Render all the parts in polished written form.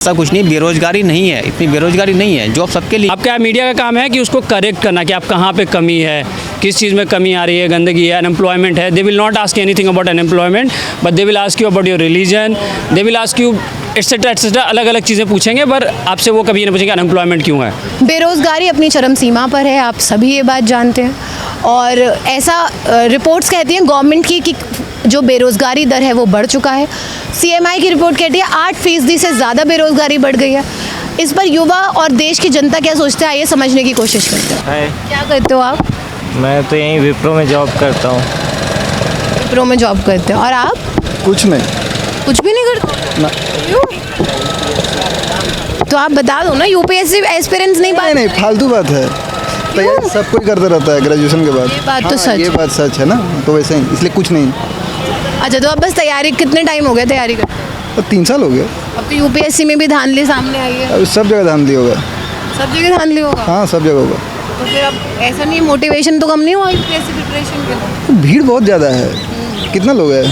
ऐसा कुछ नहीं, बेरोजगारी नहीं है, इतनी बेरोजगारी नहीं है, जॉब सबके लिए। आपका मीडिया का काम है कि उसको करेक्ट करना कि आप कहाँ पे कमी है, किस चीज़ में कमी आ रही है, गंदगी है, अनएम्प्लॉयमेंट है। They will not ask anything about unemployment, but they will ask you about your religion, they will ask you etcetera, अलग अलग चीज़ें पूछेंगे, पर आपसे वो कभी नहीं पूछेंगे अनएम्प्लॉयमेंट क्यों है। बेरोज़गारी अपनी चरम सीमा पर है, आप सभी ये बात जानते हैं। और ऐसा रिपोर्ट्स कहती हैं गवर्नमेंट की कि जो बेरोज़गारी दर है वो बढ़ चुका है। CMI की रिपोर्ट कहती है 8% से ज़्यादा बेरोज़गारी बढ़ गई है। इस पर युवा और देश की जनता क्या सोचते हैं, आइए समझने की कोशिश करते हैं। हाय, क्या करते हो आप? मैं तो यहीं विप्रो में जॉब करता हूँ। विप्रो में जॉब करते हो। और आप? कुछ नहीं। कुछ भी नहीं करते? ना। क्यों? तो आप बता दो ना, UPSC एस्पिरेंट्स नहीं नहीं फालतू बात है। तैयारी सब कोई करता रहता है ग्रेजुएशन के बाद। ये बात तो हाँ, सच ये है। बात सच है ना, तो वैसे ही इसलिए कुछ नहीं। अच्छा, तो अब बस तैयारी, कितने टाइम हो गया तैयारी करते? तो 3 साल हो गए। अब तो UPSC में भी धांधली सामने आई है। अब सब जगह धांधली होगा। सब जगह धांधली होगा। हाँ, सब जगह होगा। तो फिर अब ऐसा नहीं, मोटिवेशन तो कम नहीं हुआ UPSC प्रिपरेशन के लिए? भीड़ बहुत ज़्यादा है। कितना लोग है?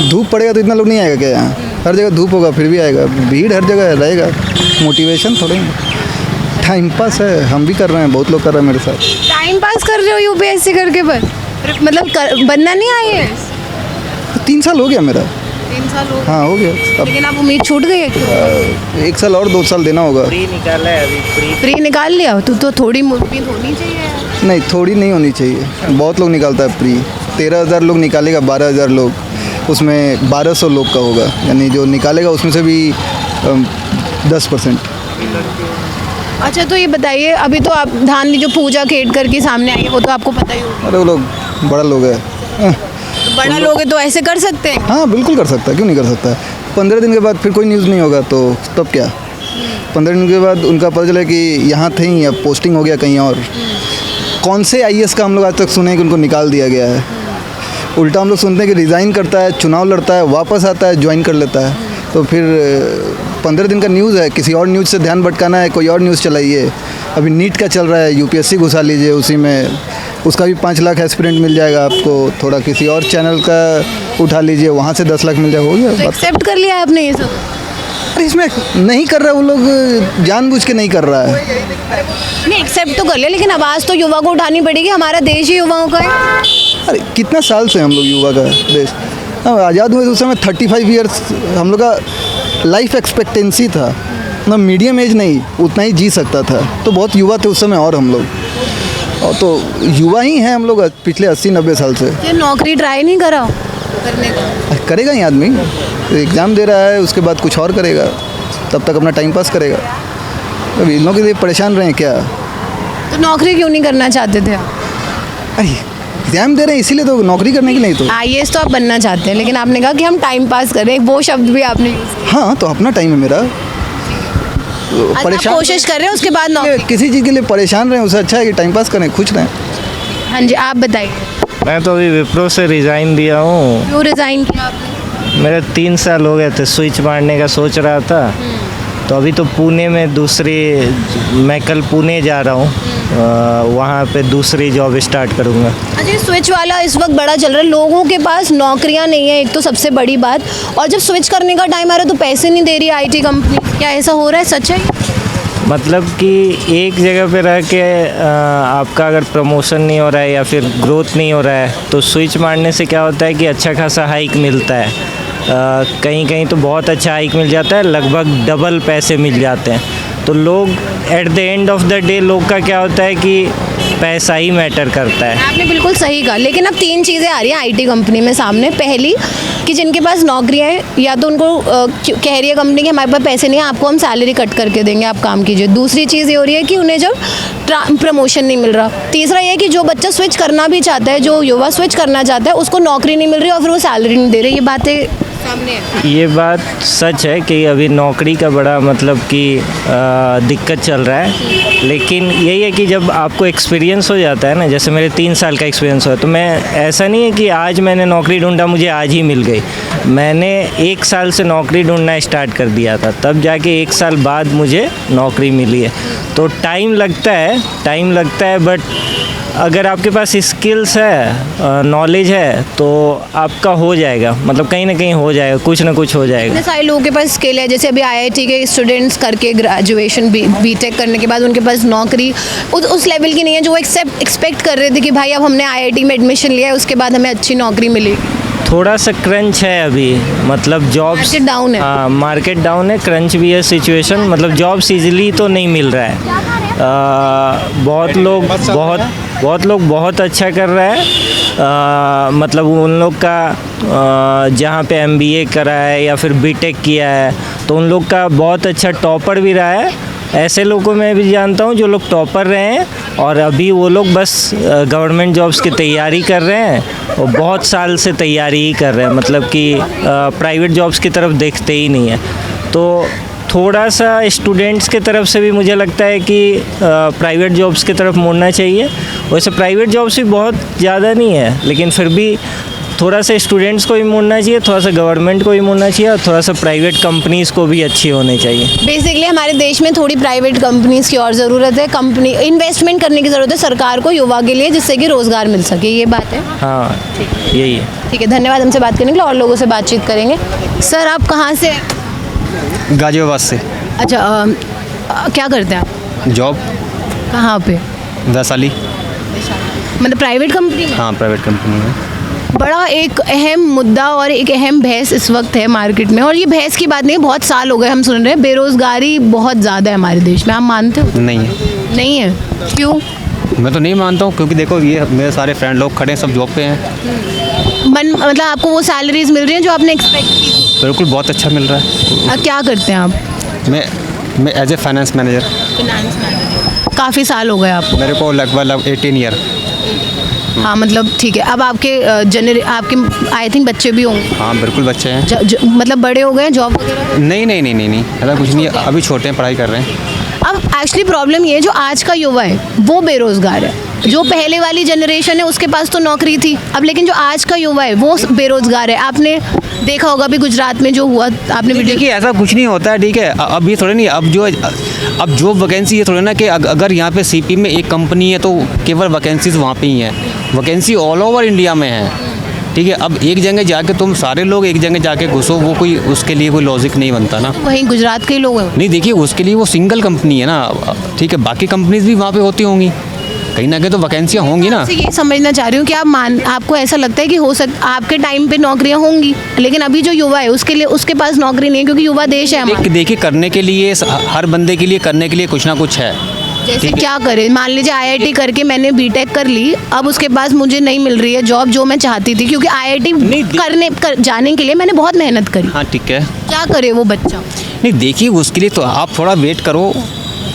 धूप पड़ेगा तो इतना लोग नहीं आएगा क्या यहाँ? हर जगह धूप होगा फिर भी आएगा। भीड़ हर जगह रहेगा। मोटिवेशन थोड़े टाइम पास है, हम भी कर रहे हैं, बहुत लोग कर रहे हैं मेरे साथ। टाइम पास कर रहे हो UPSC करके? पर मतलब बनना नहीं IAS? 3 साल हो गया मेरा। 3 साल हो गए। हाँ, हो गया। अब लेकिन आप उम्मीद छूट गई है क्यों? 1 साल और 2 साल देना होगा। फ्री निकाला है अभी, फ्री निकाल लिया तो थोड़ी उम्मीद होनी चाहिए। नहीं, थोड़ी नहीं होनी चाहिए। बहुत लोग निकालता है फ्री। 13,000 लोग निकालेगा, 12,000 लोग, उसमें 1200 लोग का होगा, यानी जो निकालेगा उसमें से भी 10%। अच्छा, तो ये बताइए, अभी तो आप धांधली जो पूजा खेड़ करके सामने आई है वो तो आपको पता ही होगा। अरे वो लोग बड़ा लोग है। तो बड़ा लोग है तो ऐसे कर सकते हैं? हाँ, बिल्कुल कर सकता है, क्यों नहीं कर सकता। 15 दिन के बाद फिर कोई न्यूज़ नहीं होगा तो तब क्या? 15 दिन के बाद उनका पता चला कि यहाँ थे ही, अब पोस्टिंग हो गया कहीं और। कौन से IAS का हम लोग आज तक सुने कि उनको निकाल दिया गया है? उल्टा हम लोग सुनते हैं कि रिज़ाइन करता है, चुनाव लड़ता है, वापस आता है, ज्वाइन कर लेता है। तो फिर 15 दिन का न्यूज़ है, किसी और न्यूज़ से ध्यान भटकाना है, कोई और न्यूज़ चलाइए। अभी नीट का चल रहा है, UPSC घुसा लीजिए उसी में, उसका भी 5 लाख एस्पिरेंट मिल जाएगा आपको। थोड़ा किसी और चैनल का उठा लीजिए, वहाँ से 10 लाख मिल जाएगा, हो गया तो बात। एक्सेप्ट कर लिया है आपने ये सब? अरे इसमें नहीं कर रहा, वो लोग जानबूझ के नहीं कर रहा है। नहीं, एक्सेप्ट तो कर लिया, लेकिन आवाज़ तो युवा को उठानी पड़ेगी। हमारा देश ही युवाओं का है। अरे कितना साल से हम लोग युवा का देश, आज़ाद हुए तो उस समय 35 ईयर्स हम लोग का लाइफ एक्सपेक्टेंसी था ना, मीडियम एज नहीं, उतना ही जी सकता था। तो बहुत युवा थे उस समय और हम लोग, और तो युवा ही हैं हम लोग पिछले 80-90 साल से। ये नौकरी ट्राई नहीं करा करने का? करेगा ही आदमी, एग्ज़ाम दे रहा है, उसके बाद कुछ और करेगा, तब तक अपना टाइम पास करेगा। अब इन लोगों के लिए परेशान रहे क्या? तो नौकरी क्यों नहीं करना चाहते थे आप? अरे एग्ज़ाम दे रहे हैं इसीलिए तो, नौकरी करने के लिए तो। IAS तो आप बनना चाहते हैं, लेकिन आपने कहा कि हम टाइम पास कर रहे हैं, वो शब्द भी आपने यूज़ किया। हाँ, तो अपना टाइम है मेरा। अच्छा, आप कोशिश कर रहे हैं, उसके बाद नौकरी। किसी चीज़ के लिए परेशान रहें, उससे अच्छा है कि टाइम पास करें, खुश रहें। हाँ जी, आप बताइए, मैं तो अभी विप्रो से रिज़ाइन दिया हूँ। क्यों रिज़ाइन किया आपने? मेरे 3 साल हो गए थे, स्विच मारने का सोच रहा था। तो अभी तो पुणे में मैं कल पुणे जा रहा हूँ, वहाँ पे दूसरी जॉब स्टार्ट करूँगा। अच्छा, स्विच वाला इस वक्त बड़ा चल रहा है, लोगों के पास नौकरियां नहीं है, एक तो सबसे बड़ी बात, और जब स्विच करने का टाइम आ रहा है तो पैसे नहीं दे रही IT कंपनी। क्या ऐसा हो रहा है? सच है? मतलब कि एक जगह पे रह के आपका अगर प्रमोशन नहीं हो रहा है या फिर ग्रोथ नहीं हो रहा है, तो स्विच मारने से क्या होता है कि अच्छा खासा हाइक मिलता है। कहीं कहीं तो बहुत अच्छा हाइक मिल जाता है, लगभग डबल पैसे मिल जाते हैं। तो लोग at the end of the day, लोग का क्या होता है कि पैसा ही मैटर करता है। आपने बिल्कुल सही कहा, लेकिन अब 3 चीज़ें आ रही हैं IT कंपनी में सामने। पहली कि जिनके पास नौकरियां हैं, या तो उनको कह रही है कंपनी कि हमारे पास पैसे नहीं है, आपको हम सैलरी कट करके देंगे, आप काम कीजिए। दूसरी चीज़ ये हो रही है कि उन्हें जब प्रमोशन नहीं मिल रहा। तीसरा ये कि जो बच्चा स्विच करना भी चाहता है, जो युवा स्विच करना चाहता है, उसको नौकरी नहीं मिल रही और फिर वो सैलरी नहीं दे रही। ये बातें सामने है। ये बात सच है कि अभी नौकरी का बड़ा मतलब कि दिक्कत चल रहा है, लेकिन यही है कि जब आपको एक्सपीरियंस हो जाता है ना, जैसे मेरे 3 साल का एक्सपीरियंस हुआ, तो मैं ऐसा नहीं है कि आज मैंने नौकरी ढूंढा, मुझे आज ही मिल गई। मैंने 1 साल से नौकरी ढूंढना स्टार्ट कर दिया था, तब जाके 1 साल बाद मुझे नौकरी मिली है। तो टाइम लगता है, बट अगर आपके पास स्किल्स है, नॉलेज है, तो आपका हो जाएगा, मतलब कहीं ना कहीं हो जाएगा, कुछ ना कुछ हो जाएगा। इतने सारे लोगों के पास स्किल है, जैसे अभी आईआईटी के स्टूडेंट्स करके ग्रेजुएशन बीटेक करने के बाद उनके पास नौकरी उस लेवल की नहीं है जो वो एक्सपेक्ट कर रहे थे कि भाई अब हमने आईआईटी में एडमिशन लिया है, उसके बाद हमें अच्छी नौकरी मिलेगी। थोड़ा सा क्रंच है अभी, मतलब जॉब्स मार्केट डाउन है। हाँ, मार्केट डाउन है, क्रंच भी है सिचुएशन, मतलब जॉब्स इजीली तो नहीं मिल रहा है। बहुत लोग बहुत अच्छा कर रहा है, मतलब उन लोग का जहाँ पे एमबीए करा है या फिर बीटेक किया है, तो उन लोग का बहुत अच्छा टॉपर भी रहा है। ऐसे लोगों में भी जानता हूँ जो लोग टॉपर रहे हैं और अभी वो लोग बस गवर्नमेंट जॉब्स की तैयारी कर रहे हैं और बहुत साल से तैयारी ही कर रहे हैं, मतलब कि प्राइवेट जॉब्स की तरफ देखते ही नहीं है। तो थोड़ा सा स्टूडेंट्स के तरफ से भी मुझे लगता है कि प्राइवेट जॉब्स की तरफ मुड़ना चाहिए। वैसे प्राइवेट जॉब्स भी बहुत ज़्यादा नहीं है, लेकिन फिर भी थोड़ा सा स्टूडेंट्स को भी मुड़ना चाहिए, थोड़ा सा गवर्नमेंट को भी मुड़ना चाहिए और थोड़ा सा प्राइवेट कंपनीज़ को भी अच्छी होनी चाहिए। बेसिकली हमारे देश में थोड़ी प्राइवेट कंपनीज़ की और ज़रूरत है, कंपनी इन्वेस्टमेंट करने की ज़रूरत है सरकार को युवा के लिए, जिससे कि रोज़गार मिल सके। ये बात है। हाँ, यही है। ठीक है, धन्यवाद हमसे बात करने के लिए। और लोगों से बातचीत करेंगे। सर, आप कहाँ से? गाजियाबाद से। अच्छा, क्या करते हैं आप? जॉब कहाँ पे? वैशाली। मतलब प्राइवेट कंपनी में? हाँ, प्राइवेट कंपनी में। बड़ा एक अहम मुद्दा और एक अहम बहस इस वक्त है मार्केट में, और ये बहस की बात नहीं है, बहुत साल हो गए हम सुन रहे हैं। बेरोज़गारी बहुत ज़्यादा है हमारे देश में, आप मानते हो? नहीं है। नहीं है? क्यों? मैं तो नहीं मानता हूँ, क्योंकि देखो ये मेरे सारे फ्रेंड लोग खड़े हैं, सब जॉब पे हैं। मतलब आपको वो सैलरीज मिल रही हैं जो आपने एक्सपेक्ट की? बिल्कुल, बहुत अच्छा मिल रहा है। क्या करते हैं आप? मैं as a finance manager. Finance manager. काफ़ी साल हो गए आपको? मेरे को लगभग 18 ईयर। हाँ, मतलब ठीक है। अब आपके आपके आई थिंक बच्चे भी होंगे? हाँ, बिल्कुल बच्चे हैं। मतलब बड़े हो गए, जॉब वगैरह? नहीं, ऐसा कुछ नहीं है, अभी छोटे हैं, पढ़ाई कर रहे हैं। अब एक्चुअली प्रॉब्लम ये है, जो आज का युवा है वो बेरोज़गार है। जो पहले वाली जनरेशन है उसके पास तो नौकरी थी, अब लेकिन जो आज का युवा है वो बेरोज़गार है। आपने देखा होगा अभी गुजरात में जो हुआ, आपने वीडियो। देखिए, ऐसा कुछ नहीं होता है, ठीक है। अब ये थोड़ा नहीं, अब जो वैकेंसी है थोड़ी ना कि अगर यहाँ पे सीपी में एक कंपनी है तो केवल वैकेंसीज वहाँ पे ही हैं। वैकेंसी ऑल ओवर इंडिया में है, ठीक है। अब एक जगह जाके तुम सारे लोग एक जगह जाके घुसो, वो कोई उसके लिए कोई लॉजिक नहीं बनता ना। वहीं गुजरात के लोग हैं? नहीं, देखिए उसके लिए वो सिंगल कंपनी है ना, ठीक है। बाकी कंपनीज भी वहाँ पे होती होंगी, कहीं ना कहीं तो वैकेंसियाँ होंगी ना। ये समझना चाह रही हूँ कि आपको ऐसा लगता है कि हो सकता आपके टाइम पे नौकरियाँ होंगी, लेकिन अभी जो युवा है उसके लिए उसके पास नौकरी नहीं है, क्योंकि युवा देश है हमारा। देखिए, करने के लिए हर बंदे के लिए करने के लिए कुछ ना कुछ है। जैसे क्या करें? मान लीजिए आईआईटी करके मैंने बीटेक कर ली, अब उसके पास मुझे नहीं मिल रही है जॉब जो मैं चाहती थी, क्योंकि आईआईटी जाने के लिए मैंने बहुत मेहनत करी। हाँ, ठीक है। क्या करे वो बच्चा? नहीं, देखिए उसके लिए तो आप थोड़ा वेट करो,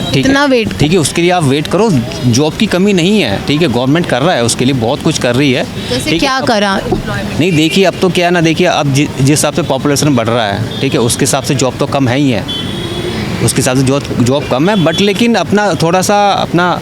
ठीक कितना है। वेट? ठीक है, उसके लिए आप वेट करो, जॉब की कमी नहीं है, ठीक है। गवर्नमेंट कर रहा है, उसके लिए बहुत कुछ कर रही है। जैसे ठीक है, क्या करा? नहीं, देखिए अब तो क्या ना, देखिए अब जिस हिसाब से पॉपुलेशन बढ़ रहा है, ठीक है, उसके हिसाब से जॉब तो कम है ही है, उसके हिसाब से जॉब कम है। बट लेकिन अपना थोड़ा सा अपना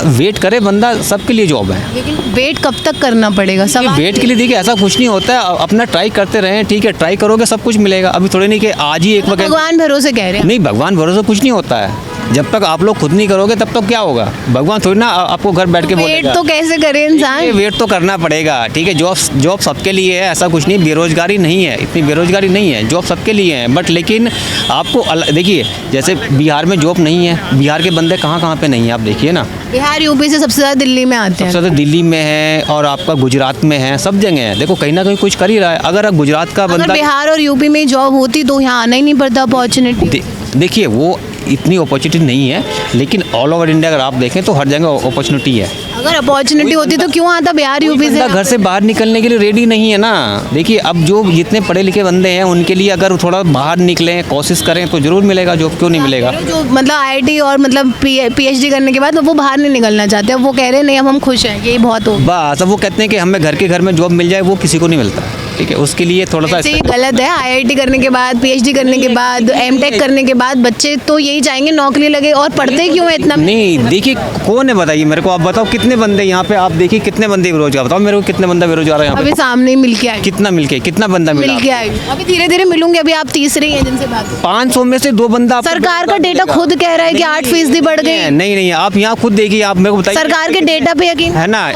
वेट करे बंदा, सबके लिए जॉब है। लेकिन वेट कब तक करना पड़ेगा? सब वेट के लिए देखिए ऐसा कुछ नहीं होता है, अपना ट्राई करते रहें, ठीक है। ट्राई करोगे सब कुछ मिलेगा। अभी थोड़े नहीं कि आज ही एक वक्त। भगवान भरोसे कह रहे हैं? नहीं, भगवान भरोसे कुछ नहीं होता है। जब तक आप लोग खुद नहीं करोगे तब तक क्या होगा? भगवान थोड़ी ना आपको घर बैठ के बोलेगा। वेट तो कैसे करे इंसान? वेट तो करना पड़ेगा, ठीक है। जॉब सबके लिए है, ऐसा कुछ नहीं। बेरोजगारी नहीं है, इतनी बेरोजगारी नहीं है, जॉब सबके लिए है। बट लेकिन आपको देखिए, जैसे बिहार में जॉब नहीं है, बिहार के बंदे कहाँ पे नहीं है, आप देखिए ना। बिहार यूपी से सबसे ज़्यादा दिल्ली में आते हैं। सबसे ज़्यादा दिल्ली में है और आपका गुजरात में है, सब जगह है। देखो कहीं ना कहीं कुछ कर ही रहा है। अगर आप गुजरात का अगर बंदा, बिहार और यूपी में जॉब होती तो यहाँ आना ही नहीं पड़ता अपॉर्चुनिटी। देखिए वो इतनी अपॉर्चुनिटी नहीं है, लेकिन ऑल ओवर इंडिया अगर आप देखें तो हर जगह अपॉर्चुनिटी है। अगर अपॉर्चुनिटी होती तो क्यों आता बिहार यूपी से? घर से बाहर निकलने के लिए रेडी नहीं है ना। देखिए अब जो जितने पढ़े लिखे बंदे हैं उनके लिए अगर थोड़ा बाहर निकलें, कोशिश करें तो ज़रूर मिलेगा जॉब, क्यों नहीं मिलेगा। जो मतलब आईआईटी और मतलब पीएचडी करने के बाद वो बाहर नहीं निकलना चाहते, अब वो कह रहे हैं नहीं अब हम खुश हैं, यही बहुत हो। बस अब वो कहते हैं कि हमें घर के घर में जॉब मिल जाए, वो किसी को नहीं मिलता। ठीक है, उसके लिए थोड़ा सा वैसे ये गलत है। आईआईटी करने के बाद, पीएचडी करने के बाद, एमटेक करने के बाद बच्चे तो यही चाहेंगे नौकरी लगे, और पढ़ते क्यों है इतना? नहीं, देखिए कौन है बताइए मेरे को, आप बताओ कितने बंदे यहाँ पे, आप देखिए कितने बंदे बेरोजगार, बताओ मेरे को कितने बंदा बेरोजगार है यहाँ अभी पे, सामने ही मिल के आए, कितना मिलके, कितना बंदा मिला? मिल के आए। अभी धीरे धीरे मिलूंगे, अभी आप तीसरे ही हैं जिनसे बात हो। 500 में से 2 बंदा आपको सरकार का डेटा मिलेगा। खुद कह रहा है कि 8% बढ़ गई। नहीं नहीं, आप यहाँ खुद देखिए, आप मेरे को बताइए सरकार के डेटा पे यकीन है ना,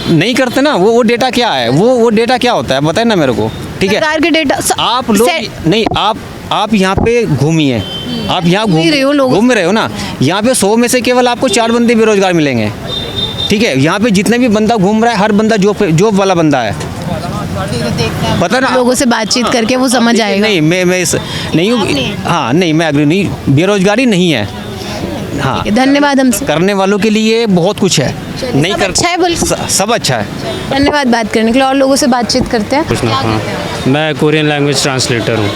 नहीं करते ना, वो डेटा क्या है, वो डेटा क्या होता है बताए ना मेरे को, ठीक है? सरकार के डेटा आप लोग नहीं, आप यहाँ पे घूमिए, आप यहाँ घूम ही रहे हो लोग। घूम रहे हो ना, यहाँ पे 100 में से केवल आपको 4 बंदे बेरोजगार मिलेंगे, ठीक है? यहाँ पे जितने भी बंदा घूम रहा है, हर बंदा जॉब वाला बंदा है, पता ना? लोगों से बातचीत करके वो समझ आएगा। नहीं, मैं नहीं हूँ, हाँ नहीं, मैं एग्री नहीं, बेरोजगारी नहीं है, हाँ, धन्यवाद। हमसे करने वालों के लिए बहुत कुछ है, नहीं कर अच्छा है, बिल्कुल सब अच्छा है। धन्यवाद बात करने के लिए। और लोगों से बातचीत करते हैं। कुछ ना, हाँ, मैं कोरियन लैंग्वेज ट्रांसलेटर हूँ।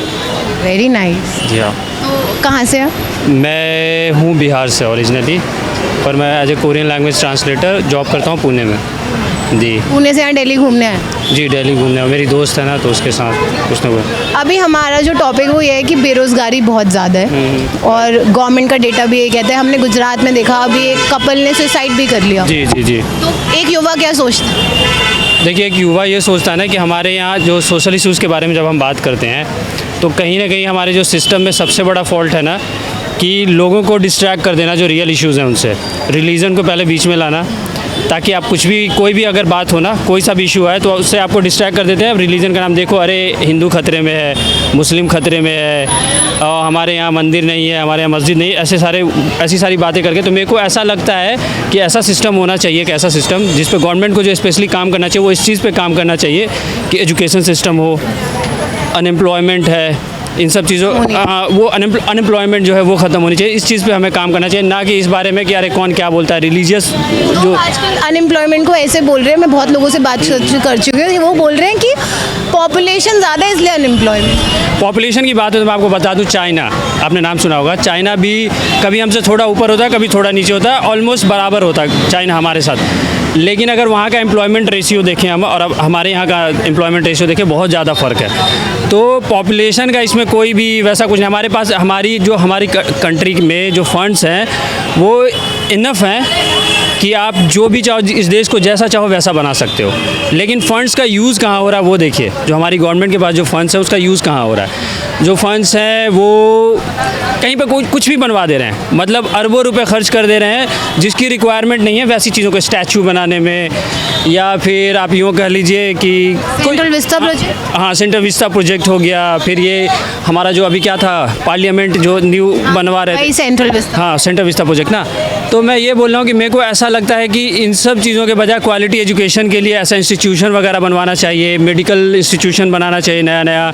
Very nice. जी हाँ, तो कहाँ से आप? मैं हूँ बिहार से ओरिजिनली, पर मैं as a Korean language translator job करता हूँ पुणे में। जी पुणे से यहाँ दिल्ली घूमने आए? जी, दिल्ली घूमने, मेरी दोस्त है ना, तो उसके साथ कुछ ना कुछ। अभी हमारा जो टॉपिक वो ये है कि बेरोजगारी बहुत ज़्यादा है, और गवर्नमेंट का डेटा भी ये कहता है। हमने गुजरात में देखा, अभी एक कपल ने सुसाइड भी कर लिया। जी जी जी। तो एक युवा क्या सोचता है? देखिए, एक युवा ये सोचता है ना कि हमारे यहाँ जो सोशल इश्यूज़ के बारे में जब हम बात करते हैं, तो कहीं ना कहीं हमारे जो सिस्टम में सबसे बड़ा फॉल्ट है ना, कि लोगों को डिस्ट्रैक्ट कर देना जो रियल इश्यूज़ हैं उनसे, रिलीजन को पहले बीच में लाना, ताकि आप कुछ भी, कोई भी अगर बात हो ना, कोई सा भी इशू है, तो उससे आपको डिस्ट्रैक्ट कर देते हैं। अब रिलीजन का नाम देखो, अरे हिंदू खतरे में है, मुस्लिम खतरे में है, और हमारे यहाँ मंदिर नहीं है, हमारे यहाँ मस्जिद नहीं, ऐसी सारी बातें करके। तो मेरे को ऐसा लगता है कि ऐसा सिस्टम होना चाहिए, कि ऐसा सिस्टम जिस पे गवर्नमेंट को जो स्पेशली काम करना चाहिए, वो इस चीज़ पे काम करना चाहिए कि एजुकेशन सिस्टम हो, अनएम्प्लॉयमेंट है, इन सब चीज़ों, वो अनएम्प्लॉयमेंट जो है वो ख़त्म होनी चाहिए। इस चीज़ पे हमें काम करना चाहिए, ना कि इस बारे में कि अरे कौन क्या बोलता है, रिलीजियस जो आजकल अनएम्प्लॉयमेंट को ऐसे बोल रहे हैं। मैं बहुत लोगों से बात कर चुकी हूँ, वो बोल रहे हैं कि पॉपुलेशन ज़्यादा है इसलिए अनएम्प्लॉयमेंट। पॉपुलेशन की बात है तो मैं आपको बता दूं, चाइना, आपने नाम सुना होगा, चाइना भी कभी हमसे थोड़ा ऊपर होता है, कभी थोड़ा नीचे होता है, ऑलमोस्ट बराबर होता है चाइना हमारे साथ। लेकिन अगर वहाँ का एम्प्लॉयमेंट रेशियो देखें हम, और अब हमारे यहाँ का एम्प्लॉयमेंट रेशियो देखें, बहुत ज़्यादा फ़र्क है। तो पॉपुलेशन का इसमें कोई भी वैसा कुछ नहीं। हमारे पास हमारी कंट्री में जो फंड्स हैं वो इनफ हैं कि आप जो भी चाहो, इस देश को जैसा चाहो वैसा बना सकते हो। लेकिन फ़ंड्स का यूज़ कहाँ हो रहा है वो देखिए। जो हमारी गवर्नमेंट के पास जो फंड्स है उसका यूज़ कहाँ हो रहा है। जो फंड्स हैं वो कहीं पे कुछ भी बनवा दे रहे हैं, मतलब अरबों रुपए खर्च कर दे रहे हैं जिसकी रिक्वायरमेंट नहीं है वैसी चीज़ों को, स्टैचू बनाने में, या फिर आप यूँ कह लीजिए कि सेंट्रल विस्टा प्रोजेक्ट। हाँ, सेंट्रल विस्टा प्रोजेक्ट हो गया। फिर ये हमारा जो अभी क्या था, पार्लियामेंट जो न्यू बनवा रहे थे, सेंट्रल विस्टा। हाँ, सेंट्रल विस्टा प्रोजेक्ट ना। तो मैं ये बोल रहा हूँ कि मेरे को ऐसा लगता है कि इन सब चीज़ों के बजाय क्वालिटी एजुकेशन के लिए ऐसा इंस्टीट्यूशन वगैरह बनवाना चाहिए, मेडिकल इंस्टीट्यूशन बनाना चाहिए नया,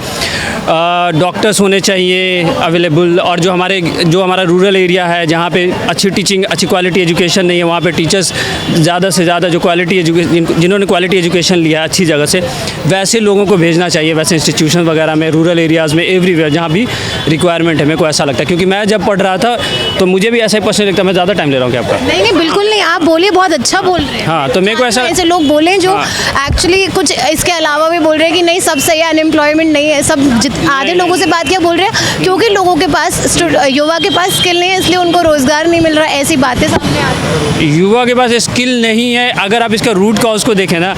डॉक्टर्स होने चाहिए अवेलेबल। और जो हमारा रूरल एरिया है जहाँ पे अच्छी टीचिंग, अच्छी क्वालिटी एजुकेशन नहीं है, वहाँ पे टीचर्स ज़्यादा से ज़्यादा जो क्वालिटी एजुकेशन, जिन्होंने क्वालिटी एजुकेशन लिया है अच्छी जगह से, वैसे लोगों को भेजना चाहिए, वैसे इंस्टीट्यूशन वगैरह में, रूरल एरियाज़ में, एवरीवेयर जहाँ भी रिक्वायरमेंट है। मेरे को ऐसा लगता है, क्योंकि मैं जब पढ़ रहा था तो मुझे भी ऐसा ही पर्सनली लगता है। मैं ज़्यादा टाइम ले रहा हूँ क्या आपका? नहीं, बिल्कुल नहीं, आप बोलिए, बहुत अच्छा बोल रहे हैं। हाँ, तो मेरे को ऐसे लोग बोले जो एक्चुअली कुछ इसके अलावा भी बोल रहे हैं कि नहीं सब सही है, अनएम्प्लॉयमेंट नहीं है, सब आधे लोगों से बात क्या बोल रहे हैं, क्योंकि लोगों के पास, युवा के पास स्किल नहीं है इसलिए उनको रोजगार नहीं मिल रहा, ऐसी बातें सामने आती हैं। युवा के पास स्किल नहीं है, अगर आप इसका रूट कॉज को देखें ना,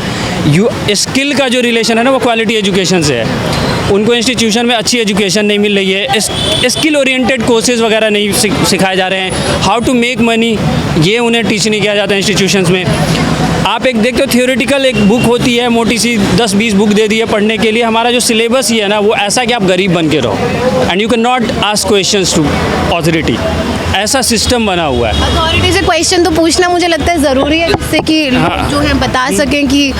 स्किल का जो रिलेशन है ना वो क्वालिटी एजुकेशन से है। उनको इंस्टीट्यूशन में अच्छी एजुकेशन नहीं मिल रही है, स्किल ओरिएंटेड कोर्सेज वगैरह नहीं सिखाए जा रहे हैं, हाउ टू मेक मनी ये उन्हें टीच नहीं किया जाता है इंस्टीट्यूशंस में। आप एक देखते हो थियोरेटिकल एक बुक होती है मोटी सी, 10-20 बुक दे दी है पढ़ने के लिए। हमारा जो सिलेबस ही है ना वो ऐसा कि आप गरीब बन के रहो, and you can not ask questions to authority, ऐसा सिस्टम बना हुआ है। अथॉरिटी से क्वेश्चन तो पूछना मुझे लगता है ज़रूरी है, जिससे कि लोग जो है बता सकें कि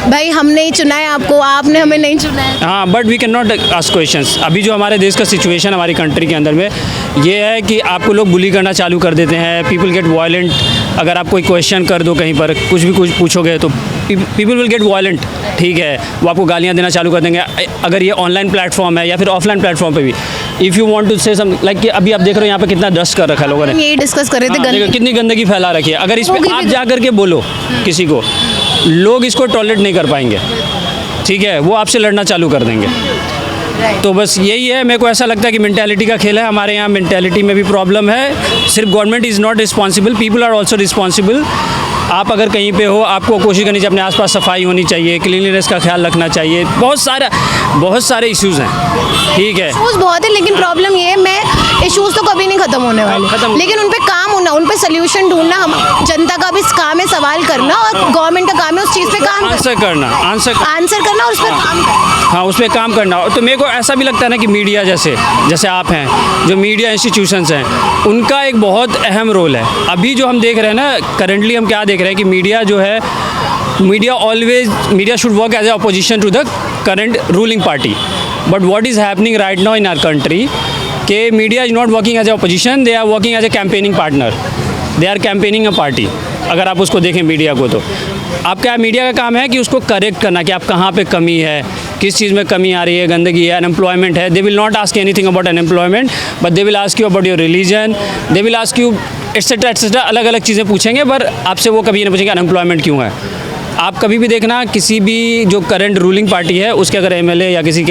भाई हमने ही चुना है आपको, आपने हमें नहीं चुना है। हाँ, but we can not ask questions. अभी जो हमारे देश का सिचुएशन हमारी कंट्री के अंदर में ये है कि आपको लोग बुली करना चालू कर देते हैं, पीपल गेट वायलेंट। अगर आप कोई क्वेश्चन कर दो कहीं पर, कुछ पूछोगे तो पीपल विल गेट वायलेंट, ठीक है, वो आपको गालियाँ देना चालू कर देंगे। अगर ये ऑनलाइन प्लेटफॉर्म है या फिर ऑफलाइन प्लेटफॉर्म पे भी, if you want to say something like, कि अभी आप देख रहे हो यहाँ पे कितना डस्ट कर रखा है लोगों ने, यही डिस्कस कर रहे थे, देखो कितनी गंदगी फैला रखी है। अगर इस पे आप जा करके बोलो किसी को, लोग इसको टॉलरेट नहीं कर पाएंगे। ठीक है, वो आपसे लड़ना चालू कर देंगे। तो बस यही है, मेरे को ऐसा लगता है कि मेंटालिटी का खेल है। हमारे यहाँ मेंटालिटी में भी प्रॉब्लम है। सिर्फ government is not responsible, people are also responsible. आप अगर कहीं पे हो, आपको कोशिश करनी चाहिए, अपने आसपास सफाई होनी चाहिए, क्लीनलीनेस का ख्याल रखना चाहिए। बहुत सारे इश्यूज़ हैं, ठीक है। इशूज़ बहुत है, लेकिन प्रॉब्लम ये है, मैं इशूज़ तो कभी नहीं ख़त्म होने वाले, लेकिन उन पे काम होना, उन पे सोल्यूशन ढूंढना, हम जनता का भी काम है सवाल करना, और गवर्नमेंट का काम है उस चीज़ पे काम आंसर करना करना और उस पर काम करना। हाँ, उस पर काम करना। तो मेरे को ऐसा भी लगता है ना कि मीडिया जैसे आप हैं, जो मीडिया इंस्टीट्यूशंस हैं, उनका एक बहुत अहम रोल है। अभी जो हम देख रहे हैं ना, करंटली हम क्या देख रहे हैं कि मीडिया जो है, media should work as a opposition to the current ruling party. But what is happening right now in our country, कि media is not working as a opposition, they are working as a campaigning partner, they are campaigning a party. अगर आप उसको देखें media को, तो आपका media का काम है कि उसको करेक्ट करना कि आप कहाँ पे कमी है, किस चीज़ में कमी आ रही है, गंदगी है, अनएम्प्लॉयमेंट है। They will not ask anything about unemployment, but they will ask you about your religion, they will ask you etcetera, अलग अलग चीज़ें पूछेंगे, पर आपसे वो कभी नहीं पूछेंगे अनएम्प्लॉयमेंट क्यों है। आप कभी भी देखना, किसी भी जो करंट रूलिंग पार्टी है उसके अगर एमएलए या किसी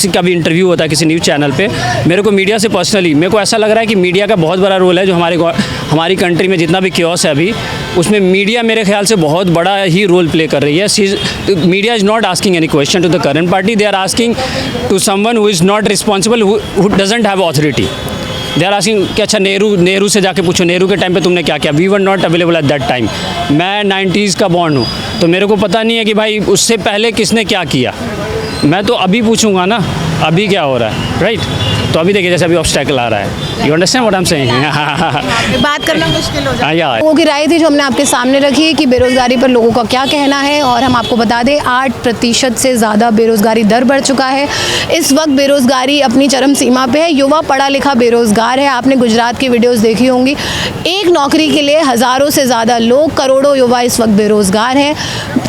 का भी इंटरव्यू होता है किसी न्यूज़ चैनल पे, मेरे को मीडिया से पर्सनली मेरे को ऐसा लग रहा है कि मीडिया का बहुत बड़ा रोल है। जो हमारी कंट्री में जितना भी क्योस है अभी, उसमें मीडिया मेरे ख्याल से बहुत बड़ा ही रोल प्ले कर रही है। Media is not asking any question to the current party, they are asking to someone who is not responsible, who doesn't have authority. They are asking कि अच्छा नेहरू से जाके पूछो, नेहरू के टाइम पे तुमने क्या किया। We were not available at that time. मैं 90s का बॉर्न हूँ, तो मेरे को पता नहीं है कि भाई उससे पहले किसने क्या किया। मैं तो अभी पूछूंगा ना, अभी क्या हो रहा है, राइट। तो अभी देखिए, जैसे अभी ऑब्स्टैकल आ रहा है, you understand what I am saying. बात करना मुश्किल हो जाता है। या लोगों की राय थी जो हमने आपके सामने रखी कि बेरोजगारी पर लोगों का क्या कहना है, और हम आपको बता दें 8% से ज़्यादा बेरोजगारी दर बढ़ चुका है। इस वक्त बेरोजगारी अपनी चरम सीमा पे है। युवा पढ़ा लिखा बेरोजगार है। आपने गुजरात की वीडियोस देखी होंगी, एक नौकरी के लिए हज़ारों से ज़्यादा लोग, करोड़ों युवा इस वक्त बेरोजगार हैं।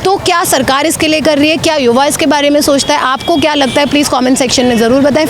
तो क्या सरकार इसके लिए कर रही है, क्या युवा इसके बारे में सोचता है, आपको क्या लगता है, प्लीज़ कॉमेंट सेक्शन में ज़रूर बताएं।